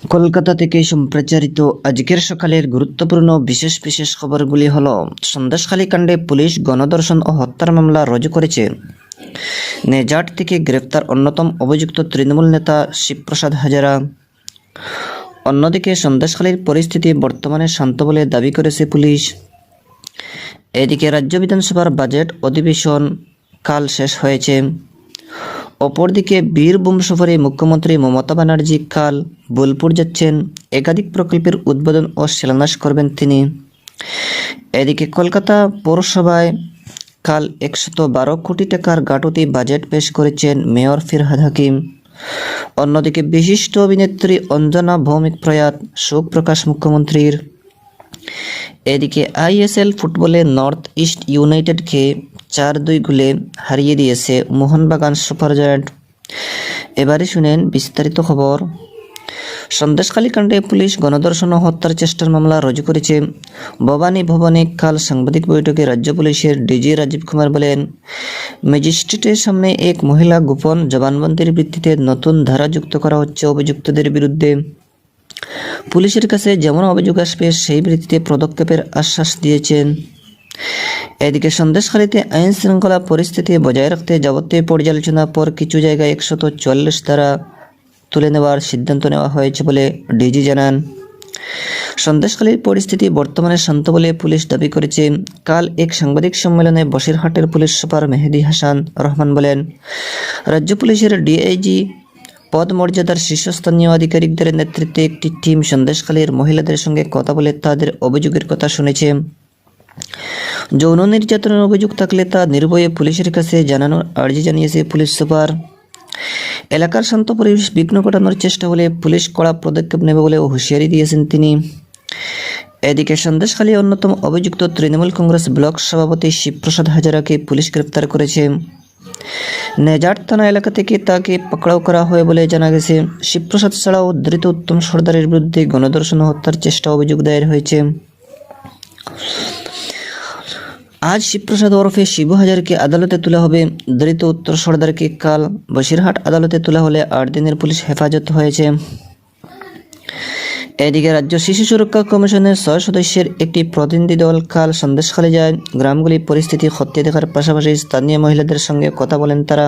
কলকাতা থেকে সম্প্রচারিত আজকের সকালের গুরুত্বপূর্ণ বিশেষ খবরগুলি হল: সন্দেশখালী কাণ্ডে পুলিশ গণধর্ষণ ও হত্যার মামলা রুজু করেছে। নেজাট থেকে গ্রেফতার অন্যতম অভিযুক্ত তৃণমূল নেতা শিবপ্রসাদ হাজরা। অন্যদিকে সন্দেশখালীর পরিস্থিতি বর্তমানে শান্ত বলে দাবি করেছে পুলিশ। এদিকে রাজ্য বিধানসভার বাজেট অধিবেশন কাল শেষ হয়েছে। অপরদিকে বীরভূম সফরে মুখ্যমন্ত্রী মমতা ব্যানার্জি কাল বোলপুর যাচ্ছেন। একাধিক প্রকল্পের উদ্বোধন ও শিলান্যাস করবেন তিনি। এদিকে কলকাতা পৌরসভায় কাল 112 কোটি টাকার গাটুতি বাজেট পেশ করেছেন মেয়র ফিরহাদ হাকিম। অন্যদিকে বিশিষ্ট অভিনেত্রী অঞ্জনা ভৌমিক প্রয়াত, শোক প্রকাশ মুখ্যমন্ত্রীর। এদিকে আইএসএল ফুটবলে নর্থ ইস্ট ইউনাইটেডকে 4-2 গোলে হারিয়ে দিয়েছে মোহনবাগান সুপার জায়ান্ট। এবারে শুনেন বিস্তারিত খবর। সন্দেশখালী কাণ্ডে পুলিশ গণধর্ষণ ও হত্যার চেষ্টার মামলা রুজু করেছে। ভবানী ভবনে কাল সাংবাদিক বৈঠকে রাজ্য পুলিশের ডিজি রাজীব কুমার বলেন, ম্যাজিস্ট্রেটের সামনে এক মহিলা গোপন জবানবন্দির ভিত্তিতে নতুন ধারা যুক্ত করা হচ্ছে অভিযুক্তদের বিরুদ্ধে। পুলিশের কাছে যেমন অভিযোগ আসবে সেই ভিত্তিতে পদক্ষেপের আশ্বাস দিয়েছেন। এদিকে সন্দেশখালীতে আইন শৃঙ্খলা পরিস্থিতি বজায় রাখতে যাবতীয় পর্যালোচনার পর কিছু জায়গায় 144 ধারা তুলে নেওয়ার সিদ্ধান্ত নেওয়া হয়েছে বলে ডিজি জানান। সন্দেশখালীর পরিস্থিতি বর্তমানে শান্ত বলে পুলিশ দাবি করেছে। কাল এক সাংবাদিক সম্মেলনে বসিরহাটের পুলিশ সুপার মেহেদি হাসান রহমান বলেন, রাজ্য পুলিশের ডিআইজি পদ মর্যাদার শীর্ষস্থানীয় আধিকারিকদের নেতৃত্বে একটি টিম সন্দেশখালীর মহিলাদের সঙ্গে কথা বলে তাদের অভিযোগের কথা শুনেছে। যৌন নির্যাতনের অভিযোগ থাকলে তা নির্ভয়ে পুলিশের কাছে জানানোর আর্জি জানিয়েছে পুলিশ সুপার। এলাকার শান্ত পরিবেশ বিঘ্ন ঘটানোর চেষ্টা হলে পুলিশ কড়া পদক্ষেপ নেবে বলে হুঁশিয়ারি দিয়েছেন তিনি। এদিকে সন্দেশখালী অন্যতম অভিযুক্ত তৃণমূল কংগ্রেস ব্লক সভাপতি শিবপ্রসাদ হাজারাকে পুলিশ গ্রেপ্তার করেছে। নেজাট থানা এলাকা থেকে তাকে পাকড়াও করা হয় বলে জানা গেছে। শিবপ্রসাদ ছাড়াও ধৃত উত্তম সর্দারের বিরুদ্ধে গণধর্ষণ হত্যার চেষ্টা অভিযোগ দায়ের হয়েছে। আজ শিবপ্রসাদ ওরফে শিবু হাজারকে আদালতে তোলা হবে। ধৃত উত্তর সর্দারকে কাল বসিরহাট আদালতে তোলা হলে 8 দিনের পুলিশ হেফাজত হয়েছে। এদিকে রাজ্য শিশু সুরক্ষা কমিশনের 6 সদস্যের একটি প্রতিনিধি দল কাল সন্দেশখালী যায়। গ্রামগুলির পরিস্থিতি খতিয়ে দেখার পাশাপাশি স্থানীয় মহিলাদের সঙ্গে কথা বলেন তারা।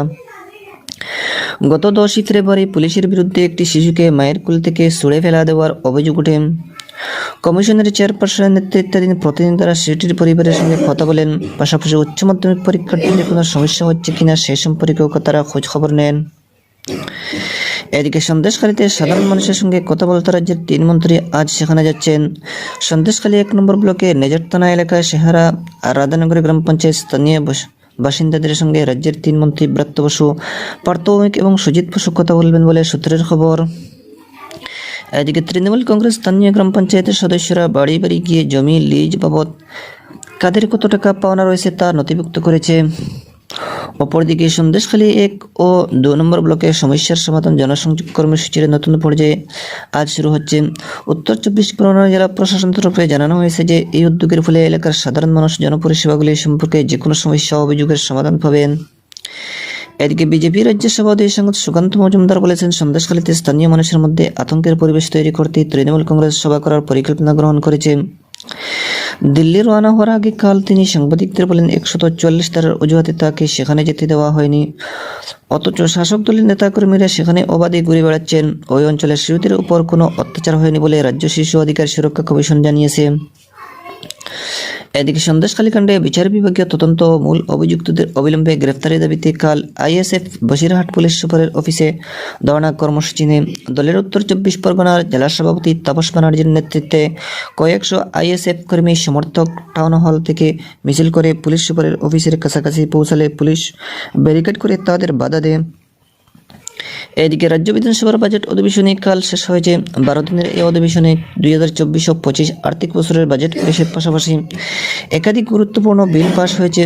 গত 10 ফেব্রুয়ারি পুলিশের বিরুদ্ধে একটি শিশুকে মায়ের কোল থেকে ছুঁড়ে ফেলা দেওয়ার অভিযোগ ওঠে। কমিশনের চেয়ারপারসনের নেতৃত্বাধীন প্রতিনিধি দ্বারা শিশুটির পরিবারের সঙ্গে কথা বলেন। পাশাপাশি উচ্চ মাধ্যমিক পরীক্ষার্থীদের কোনো সমস্যা হচ্ছে কিনা সে সম্পর্কেও তারা খোঁজ খবর নেন। এদিকে সন্দেশখালীতে সাধারণ মানুষের সঙ্গে কথা বলতে রাজ্যের 3 মন্ত্রী আজ সেখানে যাচ্ছেন। সন্দেশখালী 1 নম্বর ব্লকে নেজাট থানা এলাকায় সেহারা আর রাধানগরী গ্রাম পঞ্চায়েত স্থানীয় বাসিন্দাদের সঙ্গে রাজ্যের 3 মন্ত্রী ব্রাত্য বসু, পার্থ ভৌমিক এবং সুজিত বসু কথা বলবেন বলে সূত্রের খবর। এদিকে তৃণমূল কংগ্রেস স্থানীয় গ্রাম পঞ্চায়েতের সদস্যরা বাড়ি বাড়ি গিয়ে জমি লিজ বাবদ কাদের কত টাকা পাওনা রয়েছে তা নথিভুক্ত করেছে। অপরদিকে সন্দেশখালী 1 ও 2 নম্বর ব্লকের সমস্যার সমাধান জনসংযোগ কর্মসূচির নতুন পর্যায়ে আজ শুরু হচ্ছে। উত্তর 24 পরগনা জেলা প্রশাসন তরফে জানানো হয়েছে যে এই উদ্যোগের ফলে এলাকার সাধারণ মানুষ জনপরিষেবাগুলি সম্পর্কে যে কোনো সমস্যা অভিযোগের সমাধান পাবেন। এদিকে বিজেপি রাজ্য সভাপতি সাংসদ সুকান্ত মজুমদার বলেছেন, সন্দেশখালীতে স্থানীয় মানুষের মধ্যে আতঙ্কের পরিবেশ তৈরি করতে তৃণমূল কংগ্রেস সভা করার পরিকল্পনা গ্রহণ করেছে। দিল্লি রওনা হওয়ার আগে কাল তিনি সাংবাদিকদের বলেন, 144 ধারার অজুহাতে তাকে সেখানে যেতে দেওয়া হয়নি, অথচ শাসক দলের নেতাকর্মীরা সেখানে অবাধে ঘুরে বেড়াচ্ছেন। ওই অঞ্চলের শিশুদের উপর কোনো অত্যাচার হয়নি বলে রাজ্য শিশু অধিকার সুরক্ষা কমিশন জানিয়েছে। এদিকে সন্দেশখালী কাণ্ডে বিচার বিভাগীয় তদন্ত মূল অভিযুক্তদের অবিলম্বে গ্রেফতারের দাবিতে কাল আইএসএফ বসিরহাট পুলিশ সুপারের অফিসে ধর্ণা কর্মসূচি নেয়। দলের উত্তর 24 পরগনার জেলা সভাপতি তাপস ব্যানার্জির নেতৃত্বে কয়েকশো আইএসএফ কর্মী সমর্থক টাউন হল থেকে মিছিল করে পুলিশ সুপারের অফিসের কাছাকাছি পৌঁছালে পুলিশ ব্যারিকেড করে তাদের বাধা দেয়। এদিকে রাজ্য বিধানসভার বাজেট অধিবেশনে কাল শেষ হয়েছে। 12 দিনের এই অধিবেশনে 2024-25 আর্থিক বছরের বাজেট পেশের পাশাপাশি একাধিক গুরুত্বপূর্ণ বিল পাশ হয়েছে।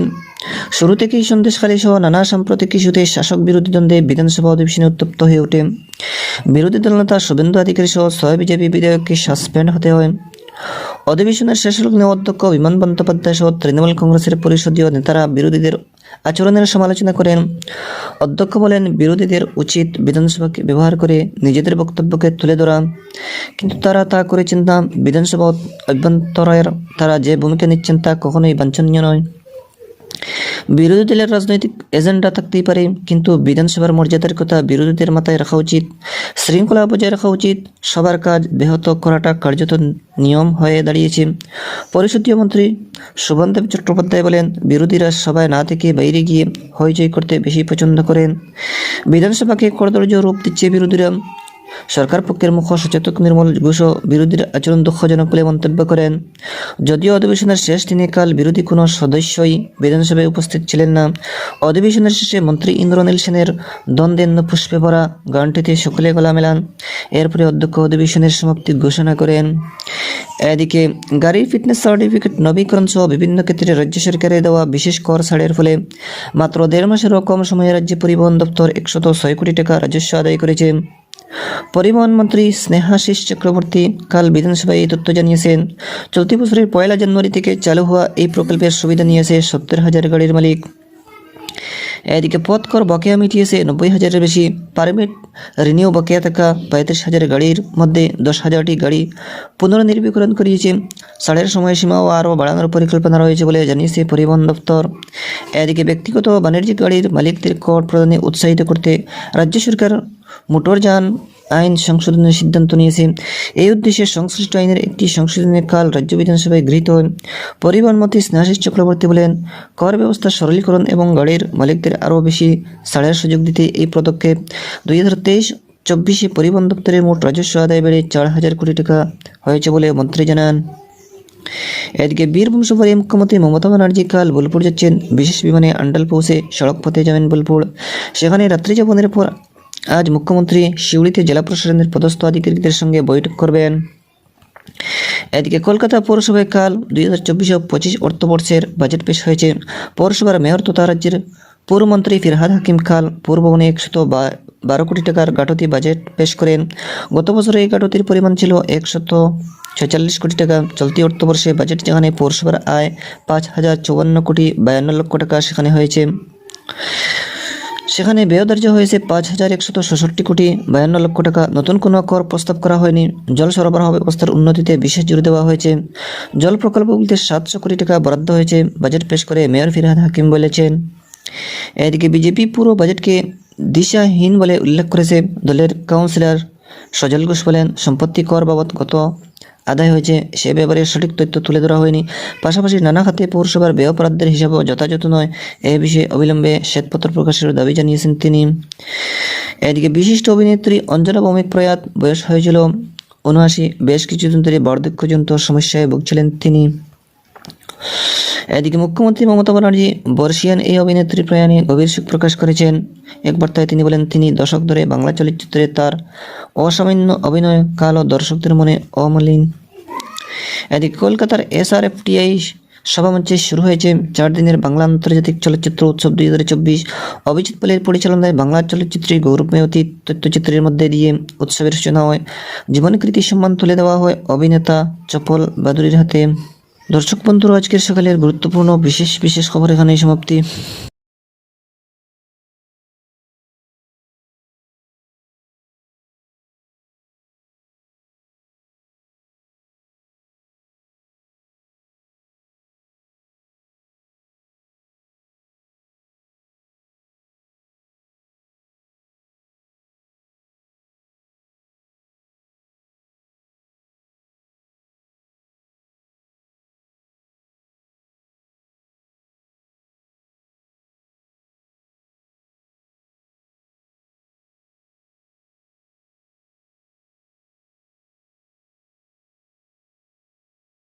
শুরু থেকেই সন্দেশখালী সহ নানা সাম্প্রতিক ইস্যুতে শাসক বিরোধী দ্বন্দ্বে বিধানসভা অধিবেশনে উত্তপ্ত হয়ে ওঠে। বিরোধী দলনেতা শুভেন্দু অধিকারী সহ 6 বিজেপি বিধায়ককে সাসপেন্ড হতে হয়। অধিবেশনের শেষ লগ্নে অধ্যক্ষ বিমান বন্দ্যোপাধ্যায় সহ তৃণমূল কংগ্রেসের পরিষদীয় নেতারা বিরোধীদের আচরণের সমালোচনা করেন। অধ্যক্ষ বলেন, বিরোধীদের উচিত বিধানসভাকে ব্যবহার করে নিজেদের বক্তব্যকে তুলে ধরা, কিন্তু তারা তা করেছেন না। বিধানসভা অভ্যন্তরের তারা যে ভূমিকা নিচ্ছেন তা কখনোই বাঞ্ছনীয় নয়। বিরোধী দলের রাজনৈতিক এজেন্ডা থাকতেই পারে, কিন্তু বিধানসভার মর্যাদার কথা বিরোধীদের মাথায় রাখা উচিত। শৃঙ্খলা বজায় রাখা উচিত। সবার কাজ ব্যাহত করাটা কার্যত নিয়ম হয়ে দাঁড়িয়েছে। পরিষদীয় মন্ত্রী শোভনদেব চট্টোপাধ্যায় বলেন, বিরোধীরা সভায় না থেকে বাইরে গিয়ে হইচই করতে বেশি পছন্দ করেন। বিধানসভাকে কদর্য রূপ দিচ্ছে বিরোধীরা। সরকার পক্ষের মুখ্য সচেতক নির্মল ঘোষও বিরোধীর আচরণ দুঃখজনক বলে মন্তব্য করেন। যদিও অধিবেশনের শেষ দিনে কাল বিরোধী কোনো সদস্যই বিধানসভায় উপস্থিত ছিলেন না। অধিবেশনের শেষে মন্ত্রী ইন্দ্রনীল সেনের দ্বন্দ্বের পুষ্পে ভরা গানটিতে সকলে গলা মেলান। এরপরে অধ্যক্ষ অধিবেশনের সমাপ্তি ঘোষণা করেন। এদিকে গাড়ির ফিটনেস সার্টিফিকেট নবীকরণ সহ বিভিন্ন ক্ষেত্রে রাজ্য সরকারের দেওয়া বিশেষ কর ছাড়ের ফলে মাত্র 1.5 মাসেরও কম সময়ে রাজ্য পরিবহন দপ্তর 106 কোটি টাকা রাজস্ব আদায় করেছে। পরিবহন মন্ত্রী স্নেহাশিস চক্রবর্তী কাল বিধানসভায় এই তথ্য জানিয়েছেন। চলতি বছরের 1 জানুয়ারি থেকে চালু হওয়া এই প্রকল্পের সুবিধা নিয়েছে 70,000 গাড়ির মালিক। এদিকে পথ কর বকেয়া মিটিয়েছে 90,000-এর বেশি। পারমিট রিনিউ বকেয়া থাকা 35,000 গাড়ির মধ্যে 10,000টি গাড়ি পুনর্নির্বীকরণ করিয়েছে। ছাড়ের সময়সীমাও আরও বাড়ানোর পরিকল্পনা রয়েছে বলে জানিয়েছে পরিবহন দপ্তর। এদিকে ব্যক্তিগত বাণিজ্যিক গাড়ির মালিকদের কর প্রদানে উৎসাহিত করতে রাজ্য সরকার মোটরযান আইন সংশোধনের সিদ্ধান্ত নিয়েছে। এই উদ্দেশ্যে সংশ্লিষ্ট আইনের একটি সংশোধনের কাল রাজ্য বিধানসভায় গৃহীত হয়। পরিবহন মন্ত্রী স্নেহাশিস চক্রবর্তী বলেন, কর ব্যবস্থা সরলীকরণ এবং গাড়ির মালিকদের আরও বেশি ছাড়ের সুযোগ দিতে এই পদক্ষেপ। 2023-24 পরিবহন দপ্তরের মোট রাজস্ব আদায় বেড়ে 4,000 কোটি টাকা হয়েছে বলে মন্ত্রী জানান। এদিকে বীরভূম সফরে মুখ্যমন্ত্রী মমতা ব্যানার্জি কাল বোলপুর যাচ্ছেন। বিশেষ বিমানে আন্ডাল পৌঁছে সড়ক পথে যাবেন বোলপুর। সেখানে রাত্রি যাপনের পর আজ মুখ্যমন্ত্রী সিউড়িতে জেলা প্রশাসনের পদস্থ আধিকারিকদের সঙ্গে বৈঠক করবেন। এদিকে কলকাতা পৌরসভায় কাল 2024-25 অর্থবর্ষের বাজেট পেশ হয়েছে। পৌরসভার মেয়র তথা রাজ্যের পৌরমন্ত্রী ফিরহাদ হাকিম খাল পৌরভবনে 112 কোটি টাকার গাটতি বাজেট পেশ করেন। গত বছরে এই গাটতির পরিমাণ ছিল 146 কোটি টাকা। চলতি অর্থবর্ষে বাজেট যেখানে পৌরসভার আয় 5,054 কোটি 52 লক্ষ টাকা সেখানে ব্যয় ধার্য হয়েছে 5,166 কোটি 52 লক্ষ টাকা। নতুন কোনো কর প্রস্তাব করা হয়নি। জল সরবরাহ ব্যবস্থার উন্নতিতে বিশেষ জোর দেওয়া হয়েছে। জল প্রকল্পগুলিতে 700 কোটি টাকা বরাদ্দ হয়েছে। বাজেট পেশ করে মেয়র ফিরহাদ হাকিম বলেছেন। এদিকে বিজেপি পুরো বাজেটকে দিশাহীন বলে উল্লেখ করেছে। দলের কাউন্সিলর সজল ঘোষ বলেন, সম্পত্তি কর বাবদ কত আদায় হয়েছে সে ব্যাপারে সঠিক তথ্য তুলে ধরা হয়নি। পাশাপাশি নানা খাতে পৌরসভার ব্যয় বরাদ্দের হিসাবও যথাযথ নয়। এ বিষয়ে অবিলম্বে শ্বেতপত্র প্রকাশের দাবি জানিয়েছেন তিনি। এদিকে বিশিষ্ট অভিনেত্রী অঞ্জনা ভৌমিক প্রয়াত, বয়স হয়েছিল 79। বেশ কিছুদিন ধরে বার্ধক্যজনিত সমস্যায় ভুগছিলেন তিনি। এদিকে মুখ্যমন্ত্রী মমতা ব্যানার্জি বর্ষিয়ান এই অভিনেত্রী প্রয়াণে গভীর শোক প্রকাশ করেছেন। এক বার্তায় তিনি বলেন, তিনি দশক ধরে বাংলা চলচ্চিত্রে তার অসামান্য অভিনয় কাল ও দর্শকদের মনে অমলিন। এদিকে কলকাতার SRFTI সভামঞ্চে শুরু হয়েছে 4 দিনের বাংলা আন্তর্জাতিক চলচ্চিত্র উৎসব 2024। অভিজিৎ পালের পরিচালনায় বাংলা চলচ্চিত্রে গৌরবময় অতীত তথ্যচিত্রের মধ্যে দিয়ে উৎসবের সূচনা হয়। জীবনকৃতি সম্মান তুলে দেওয়া হয় অভিনেতা চপল বাদুড়ির হাতে। দর্শক বন্ধুরা, আজকের সকালের গুরুত্বপূর্ণ বিশেষ খবর এখানেই সমাপ্তি।